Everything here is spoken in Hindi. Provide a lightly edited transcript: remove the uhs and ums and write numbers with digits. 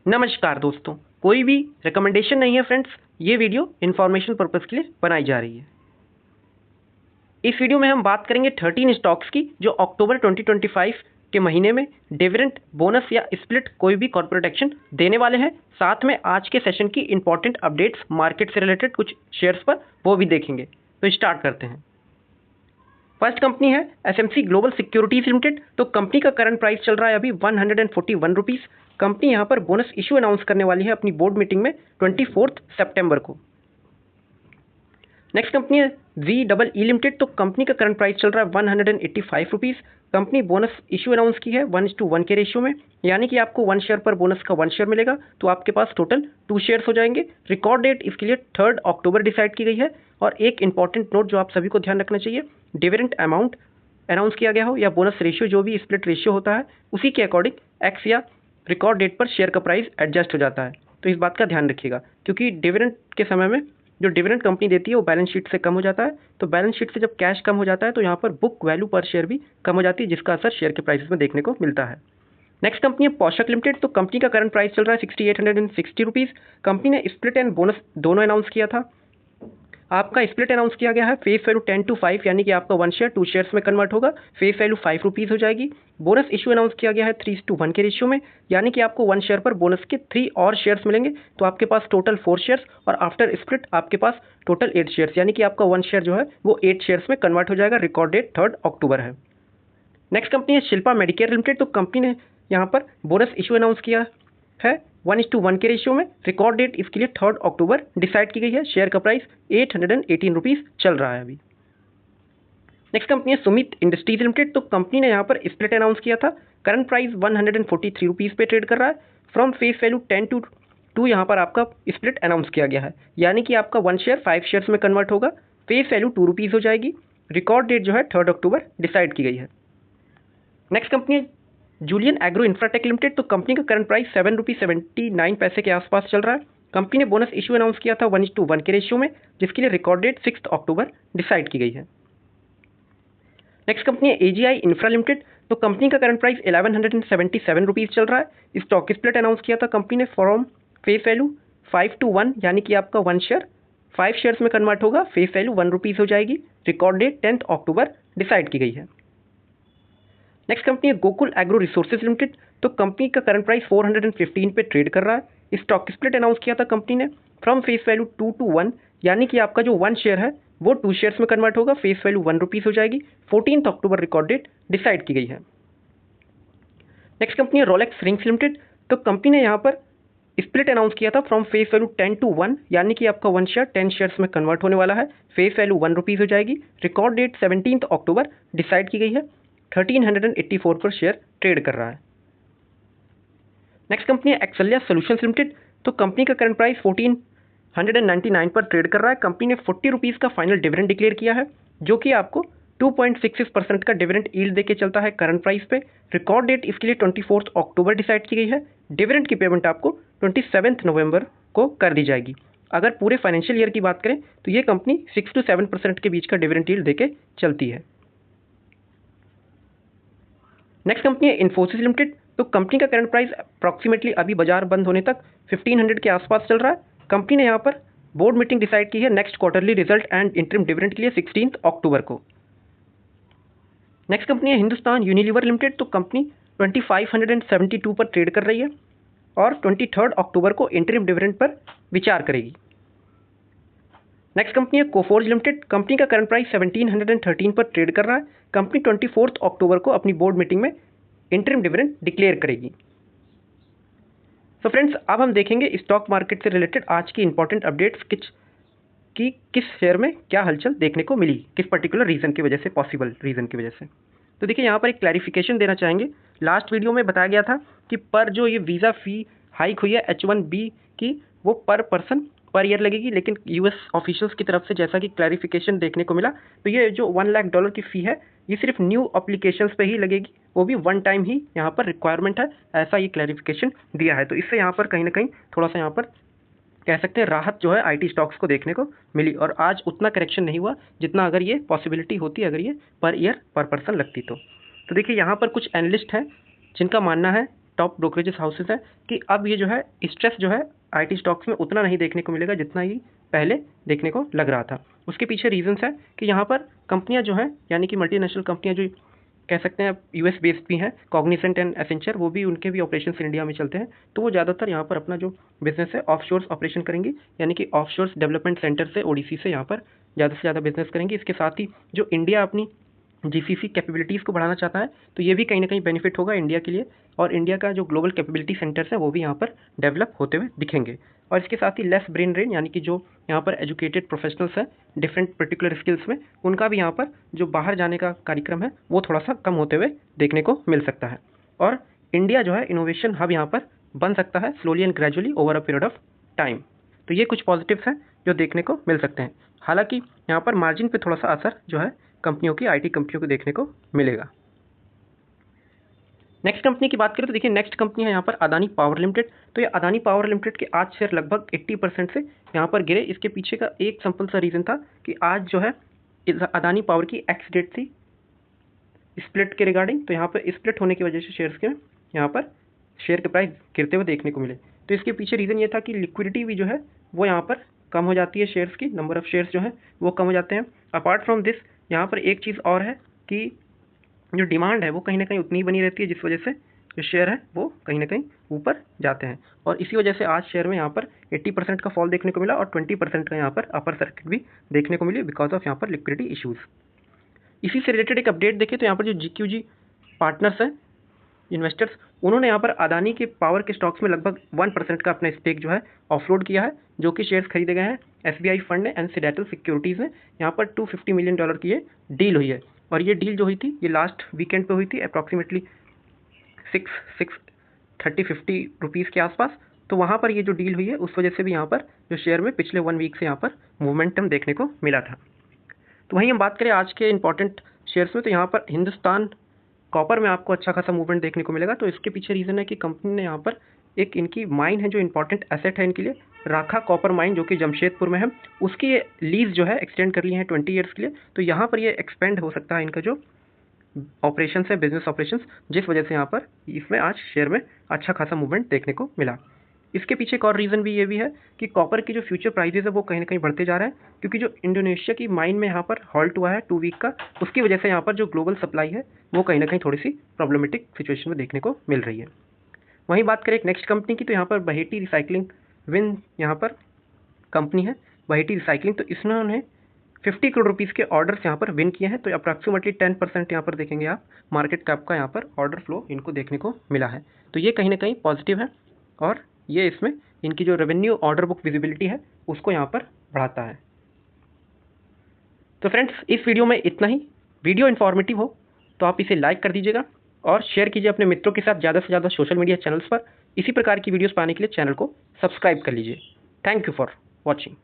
नमस्कार दोस्तों, कोई भी रिकमेंडेशन नहीं है फ्रेंड्स, ये वीडियो इन्फॉर्मेशन पर्पज़ के लिए बनाई जा रही है। इस वीडियो में हम बात करेंगे 13 स्टॉक्स की जो अक्टूबर 2025 के महीने में डिविडेंड, बोनस या स्प्लिट कोई भी कॉर्पोरेट एक्शन देने वाले हैं। साथ में आज के सेशन की इंपॉर्टेंट अपडेट्स मार्केट से रिलेटेड कुछ शेयर्स पर वो भी देखेंगे। तो स्टार्ट करते हैं। फर्स्ट कंपनी है एसएमसी ग्लोबल सिक्योरिटीज लिमिटेड। तो कंपनी का करंट प्राइस चल रहा है अभी 141 रुपीज़। कंपनी यहाँ पर बोनस इशू अनाउंस करने वाली है अपनी बोर्ड मीटिंग में 24 सितंबर को। नेक्स्ट कंपनी है ZEE लिमिटेड। तो कंपनी का करंट प्राइस चल रहा है 185 rupees. Company bonus issue announce की है 1:1 के रेशियो में, यानी कि आपको 1 शेयर पर बोनस का 1 शेयर मिलेगा, तो आपके पास टोटल 2 शेयर्स हो जाएंगे। रिकॉर्ड डेट इसके लिए 3 अक्टूबर डिसाइड की गई है। और एक इंपॉर्टेंट नोट जो आप सभी को ध्यान रखना चाहिए, डिविडेंड अमाउंट अनाउंस किया गया हो या बोनस रेशियो जो भी स्प्लिट रेशियो होता है उसी के अकॉर्डिंग एक्स या रिकॉर्ड डेट पर शेयर का प्राइस एडजस्ट हो जाता है। तो इस बात का ध्यान रखिएगा, क्योंकि डिविडेंड के समय में जो डिविडेंड कंपनी देती है वो बैलेंस शीट से कम हो जाता है। तो बैलेंस शीट से जब कैश कम हो जाता है तो यहाँ पर बुक वैल्यू पर शेयर भी कम हो जाती है, जिसका असर शेयर के प्राइसेस में देखने को मिलता है। नेक्स्ट कंपनी है पोशाक लिमिटेड। तो कंपनी का करंट प्राइस चल रहा है 6860 रुपीज़। कंपनी ने स्प्लिट एंड बोनस दोनों अनाउंस किया था। आपका स्प्लिट अनाउंस किया गया है फेस वैल्यू 10:5, यानी कि आपका 1 शेयर 2 शेयर्स में कन्वर्ट होगा। फेस वैल्यू 5 रुपीज़ हो जाएगी। बोनस इशू अनाउंस किया गया है 3:1 के रेशियो में, यानी कि आपको 1 शेयर पर बोनस के 3 और शेयर्स मिलेंगे, तो आपके पास टोटल 4 शेयर्स और आफ्टर स्प्लिट आपके पास टोटल 8 शेयर्स, यानी कि आपका 1 शेयर जो है वो 8 शेयर्स में कन्वर्ट हो जाएगा। रिकॉर्ड डेट 3 अक्टूबर है। नेक्स्ट कंपनी है शिल्पा मेडिकेयर लिमिटेड। तो कंपनी ने यहाँ पर बोनस इशू अनाउंस किया है 1:1 के रेशियो में। रिकॉर्ड डेट इसके लिए 3 अक्टूबर डिसाइड की गई है। शेयर का प्राइस 818 रुपीज़ चल रहा है अभी। नेक्स्ट कंपनी है सुमित इंडस्ट्रीज लिमिटेड। तो कंपनी ने यहाँ पर स्प्लिट अनाउंस किया था। करंट प्राइस 143 रुपीज़ पे ट्रेड कर रहा है। फ्रॉम फेस वैल्यू 10 to 2 यहाँ पर आपका स्प्लिट अनाउंस किया गया है, यानी कि आपका 1 शेयर 5 शेयर्स में कन्वर्ट होगा। फेस वैल्यू 2 रुपीज़ हो जाएगी। रिकॉर्ड डेट जो है 3 अक्टूबर डिसाइड की गई है। नेक्स्ट कंपनी है जूलियन एग्रो इंफ्राटेक लिमिटेड। तो कंपनी का करंट प्राइस 7.79 रुपये के आसपास चल रहा है। कंपनी ने बोनस इशू अनाउंस किया था 1:1 के रेशियो में, जिसके लिए रिकॉर्ड डेट 6 अक्टूबर डिसाइड की गई है। नेक्स्ट कंपनी है AGI इंफ्रा लिमिटेड। तो कंपनी का करंट प्राइस 1177 रुपीज़ चल रहा है। स्टॉक स्प्लिट अनाउंस किया था कंपनी ने फ्रॉम फेस वैल्यू 5:1, यानी कि आपका 1 शेयर 5 शेयर्स में कन्वर्ट होगा। फेस वैल्यू 1 रुपीज़ हो जाएगी। रिकॉर्ड डेट 10 अक्टूबर डिसाइड की गई है। नेक्स्ट कंपनी है गोकुल एग्रो रिसोर्सेज लिमिटेड। तो कंपनी का करंट प्राइस 415 पे ट्रेड कर रहा है। स्टॉक स्प्लिट अनाउंस किया था कंपनी ने फ्रॉम फेस वैल्यू 2 to 1, यानी कि आपका जो 1 शेयर है वो 2 शेयर्स में कन्वर्ट होगा। फेस वैल्यू 1 रुपीज़ हो जाएगी। 14 अक्टूबर रिकॉर्ड डेट डिसाइड की गई है। नेक्स्ट कंपनी है रोलेक्स रिंग्स लिमिटेड। तो कंपनी ने यहाँ पर स्प्लिट अनाउंस किया था फ्रॉम फेस वैल्यू 10 to 1, यानी कि आपका 1 शेयर 10 शेयर्स में कन्वर्ट होने वाला है। फेस वैल्यू 1 रुपीज़ हो जाएगी। रिकॉर्ड डेट 17 अक्टूबर डिसाइड की गई है। 1384 पर शेयर ट्रेड कर रहा है। नेक्स्ट कंपनी है एक्सेलिया सॉल्यूशंस लिमिटेड। तो कंपनी का करंट प्राइस 1499 पर ट्रेड कर रहा है। कंपनी ने 40 रुपीज़ का फाइनल डिविडेंड डिक्लेयर किया है, जो कि आपको 2.66% का डिविडेंड यील्ड देके चलता है करंट प्राइस पे। रिकॉर्ड डेट इसके लिए 24 अक्टूबर डिसाइड की गई है। डिविडेंड की पेमेंट आपको 27 नवंबर को कर दी जाएगी। अगर पूरे फाइनेंशियल ईयर की बात करें तो ये कंपनी 6 to 7% के बीच का डिविडेंड यील्ड देके चलती है। नेक्स्ट कंपनी है इन्फोसिस लिमिटेड। तो कंपनी का करंट प्राइस अप्रॉक्सीमेटली अभी बाजार बंद होने तक 1500 के आसपास चल रहा है। कंपनी ने यहाँ पर बोर्ड मीटिंग डिसाइड की है next quarterly result and interim dividend के लिए 16 अक्टूबर को। नेक्स्ट कंपनी है हिंदुस्तान यूनिलीवर लिमिटेड। तो कंपनी 2572 पर ट्रेड कर रही है और 23 अक्टूबर को इंटरिम डिविडेंड पर विचार करेगी। नेक्स्ट कंपनी है कोफोर्ज लिमिटेड। कंपनी का करंट प्राइस 1713 पर ट्रेड कर रहा है। कंपनी 24 अक्टूबर को अपनी बोर्ड मीटिंग में इंटरिम डिविडेंड डिक्लेयर करेगी। सो फ्रेंड्स, अब हम देखेंगे स्टॉक मार्केट से रिलेटेड आज की इंपॉर्टेंट अपडेट्स किस शेयर में क्या हलचल देखने को मिली, किस पर्टिकुलर रीज़न की वजह से, पॉसिबल रीज़न की वजह से। तो देखिए, यहाँ पर एक क्लैरिफिकेशन देना चाहेंगे। लास्ट वीडियो में बताया गया था कि पर जो ये वीज़ा फ़ी हाइक हुई है H1B की, वो पर पर्सन पर ईयर लगेगी, लेकिन US ऑफिशियल्स की तरफ से जैसा कि क्लैरिफिकेशन देखने को मिला, तो ये जो $1 लाख की फ़ी है ये सिर्फ न्यू एप्लीकेशंस पे ही लगेगी, वो भी 1 टाइम ही यहाँ पर रिक्वायरमेंट है, ऐसा ये क्लैरिफिकेशन दिया है। तो इससे यहाँ पर कहीं ना कहीं थोड़ा सा यहाँ पर कह सकते हैं राहत जो है IT स्टॉक्स को देखने को मिली, और आज उतना करेक्शन नहीं हुआ जितना अगर ये पॉसिबिलिटी होती अगर ये पर ईयर पर पर्सन लगती तो। देखिए, यहाँ पर कुछ एनालिस्ट हैं जिनका मानना है टॉप ब्रोकरेजेस हाउसेज हैं कि अब ये जो है स्ट्रेस जो है आईटी स्टॉक्स में उतना नहीं देखने को मिलेगा जितना ही पहले देखने को लग रहा था। उसके पीछे रीजंस है कि यहाँ पर कंपनियाँ जो हैं यानी कि मल्टीनेशनल कंपनियाँ जो कह सकते हैं यूएस बेस्ड भी हैं, कॉग्निसेंट एंड एसेंचर, वो भी उनके भी ऑपरेशंस इंडिया में चलते हैं, तो वो ज़्यादातर यहाँ पर अपना जो बिजनेस है ऑफशोर्स ऑपरेशन करेंगी, यानी कि ऑफशोर्स डेवलपमेंट सेंटर से ओडीसी से यहाँ पर ज़्यादा से ज़्यादा बिजनेस करेंगी। इसके साथ ही जो इंडिया अपनी जीसीसी कैपेबिलिटीज़ को बढ़ाना चाहता है तो ये भी कहीं ना कहीं बेनिफिट होगा इंडिया के लिए, और इंडिया का जो ग्लोबल कैपेबिलिटी सेंटर्स है वो भी यहाँ पर डेवलप होते हुए दिखेंगे। और इसके साथ ही लेस ब्रेन ड्रेन, यानी कि जो यहाँ पर एजुकेटेड प्रोफेशनल्स हैं डिफरेंट पर्टिकुलर स्किल्स में, उनका भी यहाँ पर जो बाहर जाने का कार्यक्रम है वो थोड़ा सा कम होते हुए देखने को मिल सकता है। और इंडिया जो है इनोवेशन हब यहाँ पर बन सकता है slowly and gradually over a period of time. तो ये कुछ पॉजिटिव्स हैं जो देखने को मिल सकते हैं। हालांकि यहाँ पर मार्जिन पे थोड़ा सा असर जो है कंपनियों की, आईटी कंपनियों को देखने को मिलेगा। नेक्स्ट कंपनी की बात करें तो देखिए नेक्स्ट कंपनी है यहाँ पर अदानी पावर लिमिटेड। तो ये अदानी पावर लिमिटेड के आज शेयर लगभग 80% से यहाँ पर गिरे। इसके पीछे का एक सिंपल सा रीज़न था कि आज जो है अदानी पावर की एक्स डेट थी स्प्लिट के रिगार्डिंग, तो यहाँ पर स्प्लिट होने की वजह से शेयर्स के यहाँ पर शेयर के प्राइस गिरते हुए देखने को मिले। तो इसके पीछे रीज़न ये था कि लिक्विडिटी भी जो है वो यहाँ पर कम हो जाती है, शेयर्स की नंबर ऑफ शेयर्स जो है वो कम हो जाते हैं। अपार्ट फ्रॉम दिस यहाँ पर एक चीज़ और है कि जो डिमांड है वो कहीं ना कहीं उतनी बनी रहती है, जिस वजह से जो शेयर है वो कहीं ना कहीं ऊपर जाते हैं, और इसी वजह से आज शेयर में यहाँ पर 80% का फॉल देखने को मिला और 20% का यहाँ पर अपर सर्किट भी देखने को मिली बिकॉज ऑफ यहाँ पर लिक्विडिटी इश्यूज़। इसी से रिलेटेड एक अपडेट देखें तो यहाँ पर जो GQG पार्टनर्स हैं इन्वेस्टर्स, उन्होंने यहाँ पर अदानी के पावर के स्टॉक्स में लगभग 1% का अपना स्टेक जो है ऑफलोड किया है, जो कि शेयर्स खरीदे गए हैं SBI फंड ने एंड सीडेटल सिक्योरिटीज़ ने। यहाँ पर $250 मिलियन की ये डील हुई है, और ये डील जो हुई थी ये लास्ट वीकेंड पे हुई थी अप्रॉक्सीमेटली 630-50 रुपीज़ के आसपास। तो वहाँ पर ये जो डील हुई है उस वजह से भी यहाँ पर जो शेयर में पिछले 1 वीक से यहाँ पर मोमेंटम देखने को मिला था। तो वहीं हम बात करें आज के इंपॉर्टेंट शेयर्स में, तो यहाँ पर हिंदुस्तान कॉपर में आपको अच्छा खासा मूवमेंट देखने को मिलेगा। तो इसके पीछे रीज़न है कि कंपनी ने यहाँ पर एक इनकी माइन है जो इंपॉर्टेंट एसेट है इनके लिए, राखा कॉपर माइन जो कि जमशेदपुर में है, उसकी लीज जो है एक्सटेंड कर ली है 20 ईयर्स के लिए। तो यहाँ पर ये एक्सपेंड हो सकता है इनका जो ऑपरेशन है, बिजनेस ऑपरेशंस, जिस वजह से यहाँ पर इसमें आज शेयर में अच्छा खासा मूवमेंट देखने को मिला। इसके पीछे एक और रीज़न भी ये भी है कि कॉपर की जो फ्यूचर प्राइजेस है वो कहीं ना कहीं बढ़ते जा रहे हैं, क्योंकि जो इंडोनेशिया की माइन में यहाँ पर हॉल्ट हुआ है 2 वीक का, उसकी वजह से यहाँ पर जो ग्लोबल सप्लाई है वो कहीं ना कहीं थोड़ी सी प्रॉब्लमेटिक सिचुएशन में देखने को मिल रही है। वहीं बात करें एक नेक्स्ट कंपनी की, तो यहाँ पर बहेटी रिसाइकलिंग विन यहाँ पर कंपनी है बहेटी रिसाइकलिंग। तो इन्होंने 50 करोड़ रुपीज़ के ऑर्डर्स यहाँ पर विन किए हैं। तो अप्रॉक्सीमेटली 10% यहाँ पर देखेंगे आप मार्केट कैप का यहाँ पर ऑर्डर फ्लो इनको देखने को मिला है। तो ये कहीं ना कहीं पॉजिटिव है, और ये इसमें इनकी जो रेवेन्यू ऑर्डर बुक विजिबिलिटी है उसको यहाँ पर बढ़ाता है। तो फ्रेंड्स इस वीडियो में इतना ही। वीडियो इन्फॉर्मेटिव हो तो आप इसे लाइक कर दीजिएगा और शेयर कीजिए अपने मित्रों के साथ ज़्यादा से ज़्यादा सोशल मीडिया चैनल्स पर। इसी प्रकार की वीडियोस पाने के लिए चैनल को सब्सक्राइब कर लीजिए। Thank you for watching.